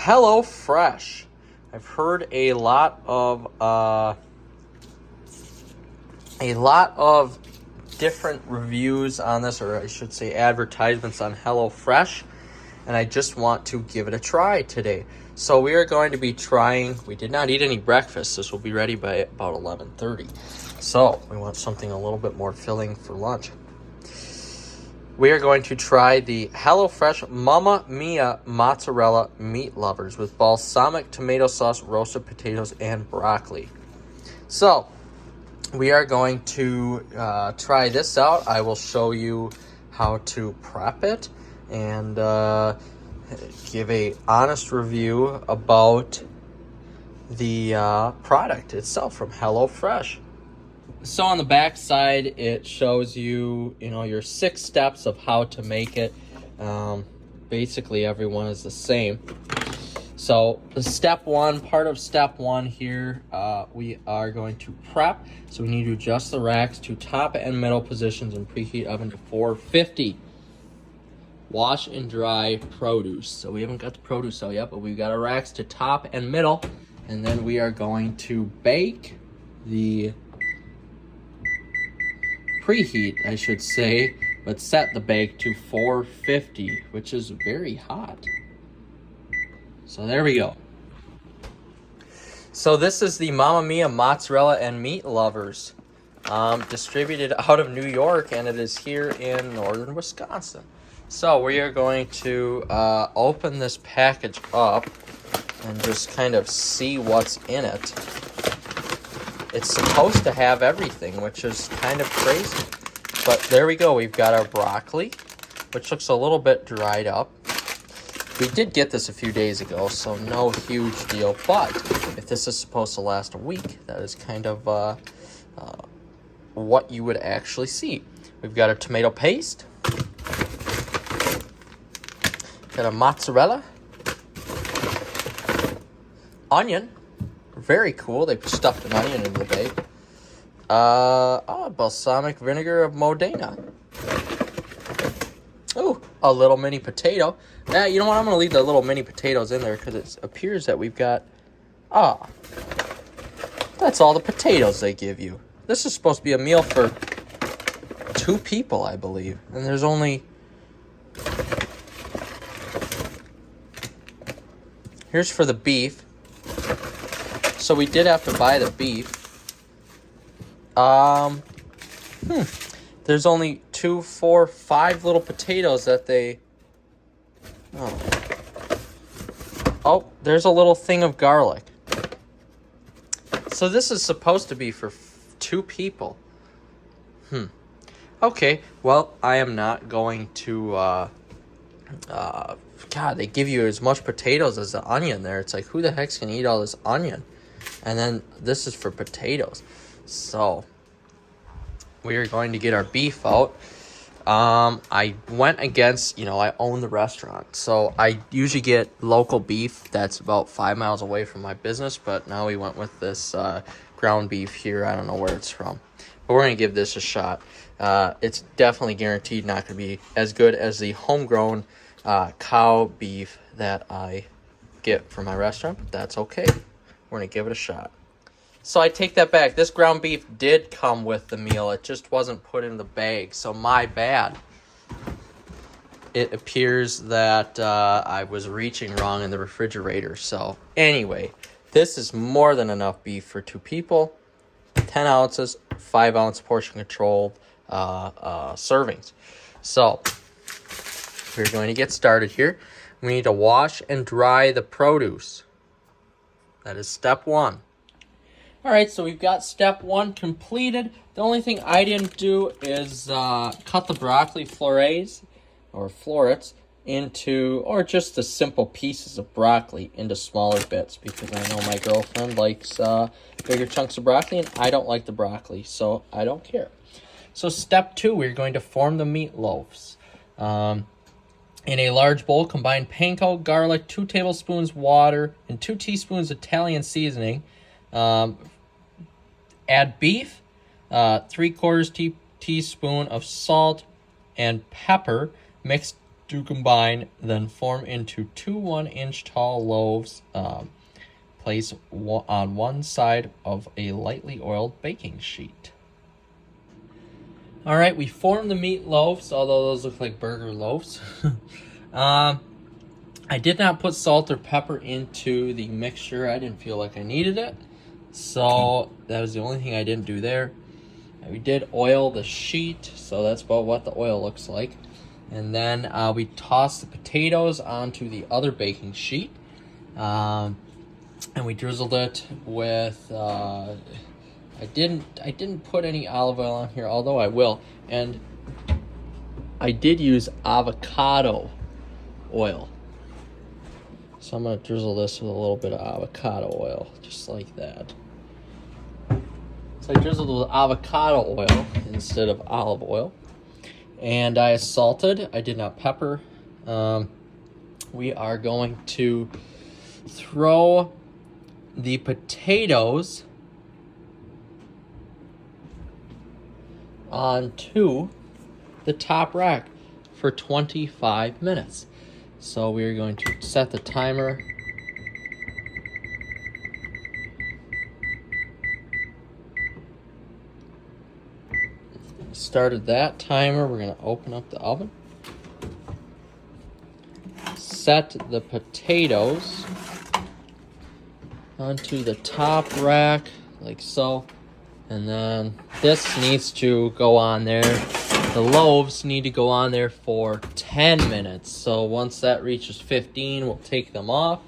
Hello Fresh. I've heard a lot of different reviews on this, or I should say advertisements on Hello Fresh, and I just want to give it a try today. So we are going to be trying. We did not eat any breakfast. This will be ready by about 11:30. So we want something a little bit more filling for lunch. We are going to try the HelloFresh Mamma Mia Mozzarella Meat Lovers with balsamic tomato sauce, roasted potatoes, and broccoli. So, we are going to try this out. I will show you how to prep it and give a honest review about the product itself from HelloFresh. So on the back side, it shows you, your 6 steps of how to make it. Basically, everyone is the same. So part of step one here, we are going to prep. So we need to adjust the racks to top and middle positions and preheat oven to 450. Wash and dry produce. So we haven't got the produce out yet, but we've got our racks to top and middle. And then we are going to bake the preheat, I should say, but set the bake to 450, which is very hot. So there we go. So this is the Mamma Mia Mozzarella and Meat Lovers, distributed out of New York, and it is here in northern Wisconsin. So we are going to open this package up and just kind of see what's in it. It's supposed to have everything, which is kind of crazy. But there we go. We've got our broccoli, which looks a little bit dried up. We did get this a few days ago, so no huge deal. But if this is supposed to last a week, that is kind of what you would actually see. We've got our tomato paste. Got a mozzarella. Onion. Very cool. They stuffed an onion into the bake. Balsamic vinegar of Modena. Ooh, a little mini potato. You know what? I'm going to leave the little mini potatoes in there because it appears that we've got... that's all the potatoes they give you. This is supposed to be a meal for 2 people, I believe. And there's only... Here's for the beef. So we did have to buy the beef. There's only 2, 4, 5 little potatoes that they... Oh, there's a little thing of garlic. So this is supposed to be for 2 people. Okay, well, I am not going to... God, they give you as much potatoes as the onion there. It's like, who the heck's gonna eat all this onion? And then this is for potatoes. So we are going to get our beef out. I went against, I own the restaurant. So I usually get local beef that's about 5 miles away from my business. But now we went with this ground beef here. I don't know where it's from. But we're going to give this a shot. It's definitely guaranteed not going to be as good as the homegrown cow beef that I get from my restaurant. But that's okay. We're going to give it a shot. So I take that back. This ground beef did come with the meal. It just wasn't put in the bag. So my bad. It appears that I was reaching wrong in the refrigerator. So anyway, this is more than enough beef for 2 people. 10 ounces, 5-ounce portion controlled servings. So we're going to get started here. We need to wash and dry the produce. That is step 1. All right, so we've got step 1 completed. The only thing I didn't do is cut the broccoli florets or florets into, or just the simple pieces of broccoli into smaller bits, because I know my girlfriend likes bigger chunks of broccoli, and I don't like the broccoli, so I don't care. So step 2, we're going to form the meatloaves. In a large bowl, combine panko, garlic, 2 tablespoons water, and 2 teaspoons Italian seasoning. Add beef, 3/4 teaspoon of salt and pepper, mixed to combine, then form into 2 1-inch tall loaves. Place on one side of a lightly oiled baking sheet. All right, we formed the meat loaves, although those look like burger loaves. I did not put salt or pepper into the mixture. I didn't feel like I needed it. So that was the only thing I didn't do there. We did oil the sheet, so that's about what the oil looks like. And then we tossed the potatoes onto the other baking sheet. And we drizzled it with, I didn't put any olive oil on here, although I will. And I did use avocado oil. So I'm going to drizzle this with a little bit of avocado oil, just like that. So I drizzled with avocado oil instead of olive oil. And I salted. I did not pepper. We are going to throw the potatoes onto the top rack for 25 minutes. So we're going to set the timer. Started that timer. We're going to open up the oven. Set the potatoes onto the top rack like so, and then this needs to go on there. The loaves need to go on there for 10 minutes. So once that reaches 15, we'll take them off,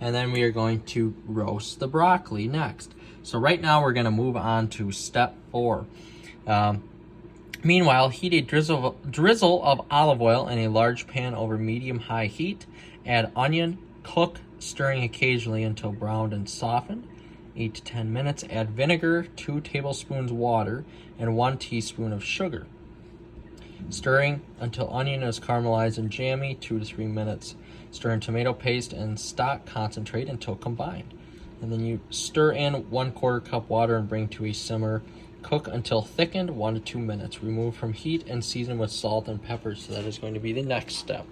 and then we are going to roast the broccoli next. So right now we're going to move on to step 4. Meanwhile, heat a drizzle of olive oil in a large pan over medium-high heat. Add onion, cook, stirring occasionally until browned and softened. 8 to 10 minutes. Add vinegar, 2 tablespoons water, and 1 teaspoon of sugar. Stirring until onion is caramelized and jammy, 2 to 3 minutes. Stir in tomato paste and stock concentrate until combined. And then you stir in 1/4 cup water and bring to a simmer. Cook until thickened, 1 to 2 minutes. Remove from heat and season with salt and pepper. So that is going to be the next step.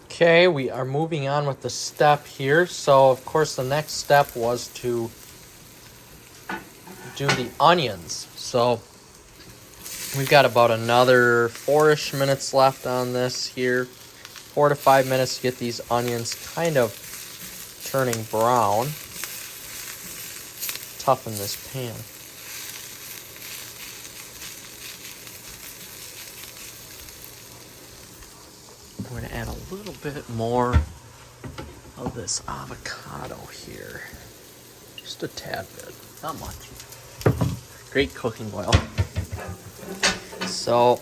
Okay, we are moving on with the step here. So, of course, the next step was to do the onions. So, we've got about another 4-ish minutes left on this here. 4 to 5 minutes to get these onions kind of turning brown. Toughen this pan. We're going to add a little bit more of this avocado here. Just a tad bit, not much. Great cooking oil. So,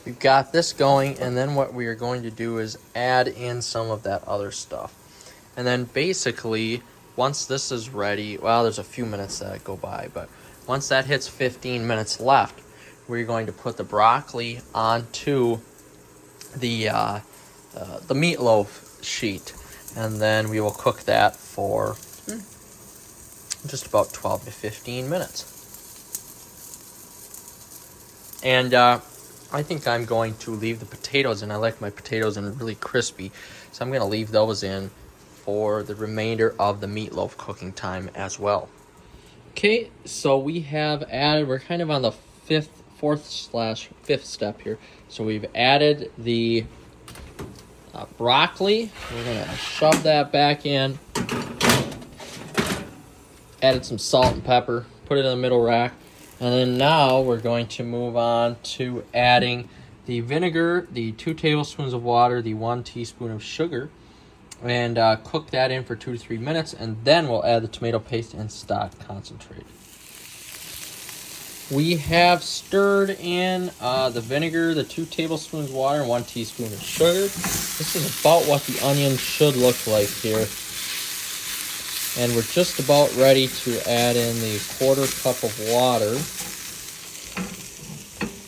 we've got this going, and then what we are going to do is add in some of that other stuff. And then basically, once this is ready, well, there's a few minutes that go by, but once that hits 15 minutes left, we're going to put the broccoli onto the meatloaf sheet, and then we will cook that for just about 12 to 15 minutes. And I think I'm going to leave the potatoes in. I like my potatoes in really crispy, so I'm going to leave those in for the remainder of the meatloaf cooking time as well. Okay, so we have added, we're kind of on the fourth/fifth step here. So we've added the broccoli. We're going to shove that back in. Added some salt and pepper. Put it in the middle rack. And then now we're going to move on to adding the vinegar, the 2 tablespoons of water, the 1 teaspoon of sugar, and cook that in for 2 to 3 minutes. And then we'll add the tomato paste and stock concentrate. We have stirred in the vinegar, the 2 tablespoons of water, and 1 teaspoon of sugar. This is about what the onions should look like here. And we're just about ready to add in the 1/4 cup of water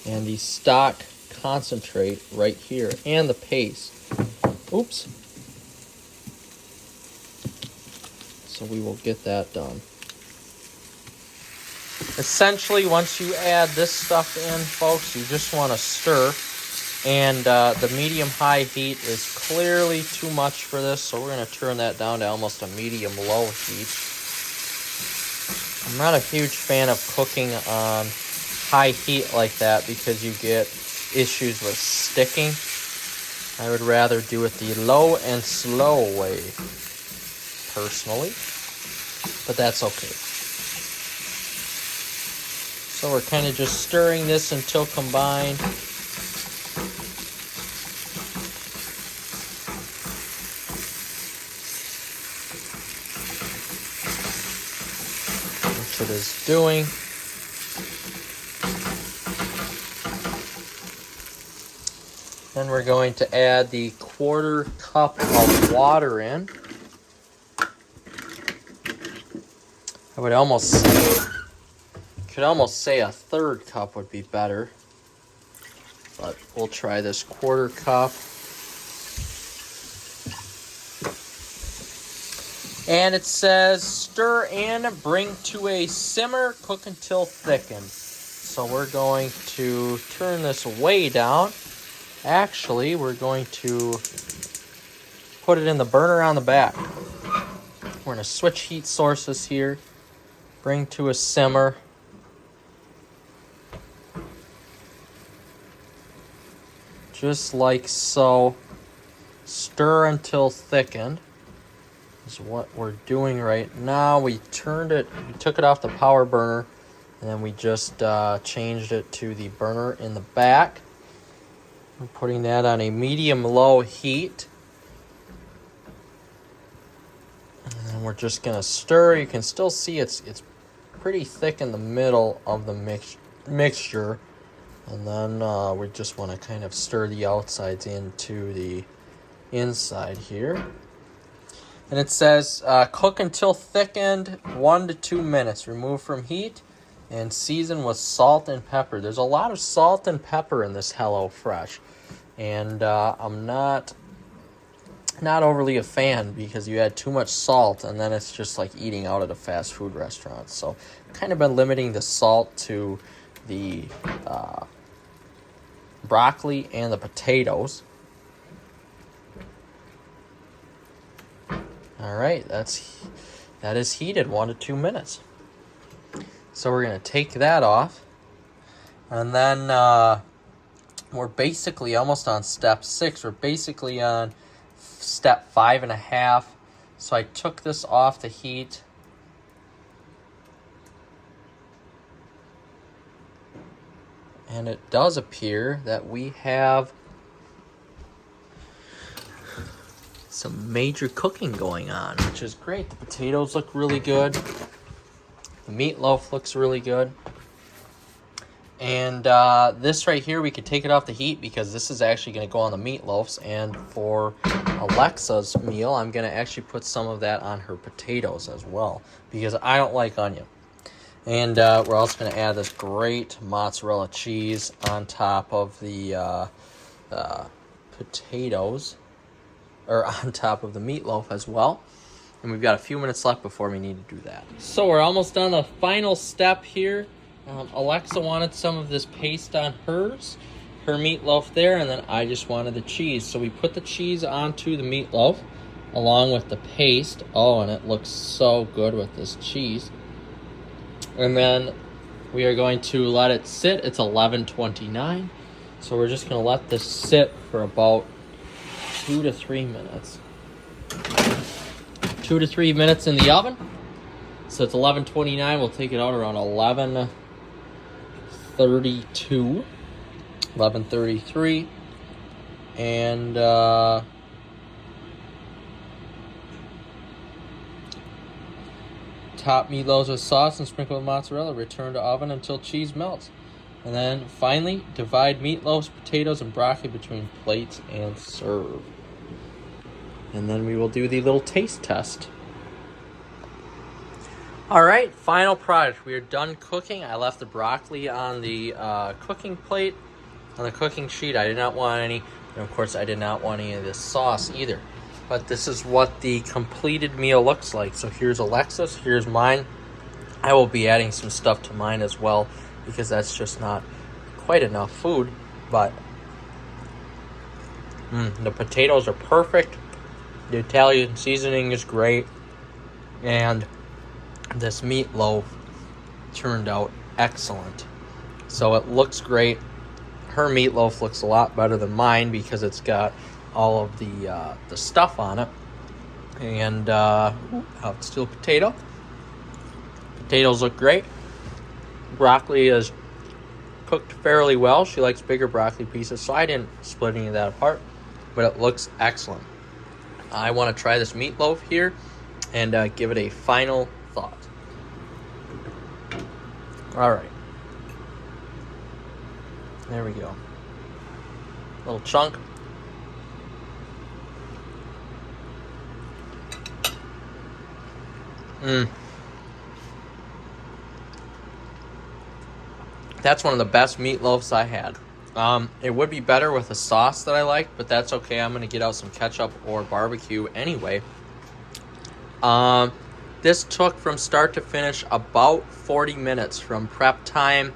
and the stock concentrate right here, and the paste. Oops. So we will get that done. Essentially, once you add this stuff in, folks, you just want to stir. And the medium-high heat is clearly too much for this, so we're going to turn that down to almost a medium-low heat. I'm not a huge fan of cooking on high heat like that because you get issues with sticking. I would rather do it the low and slow way, personally, but that's okay. So we're kind of just stirring this until combined. Which it is doing. Then we're going to add the 1/4 cup of water in. I would almost say, could almost say a 1/3 cup would be better, but we'll try this 1/4 cup. And it says stir in, bring to a simmer, cook until thickened. So we're going to turn this way down. Actually, we're going to put it in the burner on the back. We're going to switch heat sources here. Bring to a simmer. Just like so. Stir until thickened is what we're doing right now. We took it off the power burner, and then we just changed it to the burner in the back. We're putting that on a medium-low heat. And then we're just going to stir. You can still see it's pretty thick in the middle of the mixture. And then we just want to kind of stir the outsides into the inside here. And it says cook until thickened, 1 to 2 minutes. Remove from heat and season with salt and pepper. There's a lot of salt and pepper in this HelloFresh, and I'm not overly a fan because you add too much salt and then it's just like eating out at a fast food restaurant. So I've kind of been limiting the salt to the broccoli and the potatoes. All right, that is heated 1 to 2 minutes. So we're going to take that off. And then we're basically almost on step 6. We're basically on step 5.5. So I took this off the heat. And it does appear that we have some major cooking going on, which is great. The potatoes look really good. The meatloaf looks really good. And this right here, we could take it off the heat because this is actually going to go on the meatloafs. And for Alexa's meal, I'm going to actually put some of that on her potatoes as well because I don't like onion. And we're also going to add this great mozzarella cheese on top of the potatoes, or on top of the meatloaf as well. And we've got a few minutes left before we need to do that. So we're almost on the final step here. Alexa wanted some of this paste on her meatloaf there, and then I just wanted the cheese. So we put the cheese onto the meatloaf along with the paste. Oh, and it looks so good with this cheese. And then we are going to let it sit. It's 11:29. So we're just going to let this sit for about 2 to 3 minutes. 2 to 3 minutes in the oven. So it's 11:29. We'll take it out around 11:32, 11:33, and top meatloaves with sauce and sprinkle with mozzarella. Return to oven until cheese melts. And then finally, divide meatloaves, potatoes, and broccoli between plates and serve. And then we will do the little taste test. All right, final product. We are done cooking. I left the broccoli on the cooking plate, on the cooking sheet. I did not want any, and of course I did not want any of this sauce either. But this is what the completed meal looks like. So here's Alexa's, here's mine. I will be adding some stuff to mine as well, because that's just not quite enough food. But the potatoes are perfect. The Italian seasoning is great. And this meatloaf turned out excellent. So it looks great. Her meatloaf looks a lot better than mine because it's got all of the stuff on it. And I'll steal potato. Potatoes look great. Broccoli is cooked fairly well. She likes bigger broccoli pieces, so I didn't split any of that apart. But it looks excellent. I want to try this meatloaf here and give it a final thought. All right. There we go. Little chunk. That's one of the best meatloafs I had. It would be better with a sauce that I like, but that's okay. I'm going to get out some ketchup or barbecue anyway. This took from start to finish about 40 minutes from prep time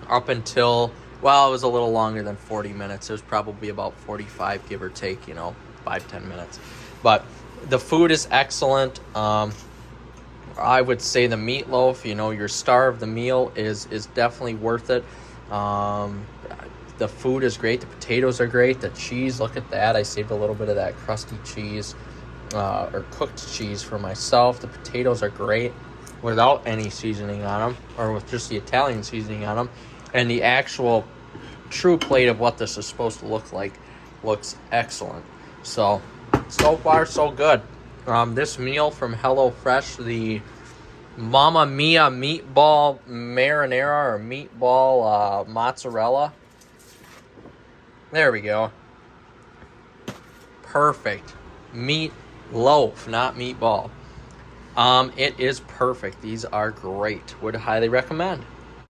up until, well, it was a little longer than 40 minutes. It was probably about 45, give or take, 5-10 minutes. But the food is excellent. I would say the meatloaf, your star of the meal is definitely worth it. The food is great. The potatoes are great. The cheese, look at that. I saved a little bit of that crusty cheese or cooked cheese for myself. The potatoes are great without any seasoning on them, or with just the Italian seasoning on them. And the actual true plate of what this is supposed to look like looks excellent. So far, so good. This meal from HelloFresh, the Mamma Mia meatball marinara or meatball mozzarella. There we go. Perfect. Meat loaf, not meatball. It is perfect. These are great. Would highly recommend.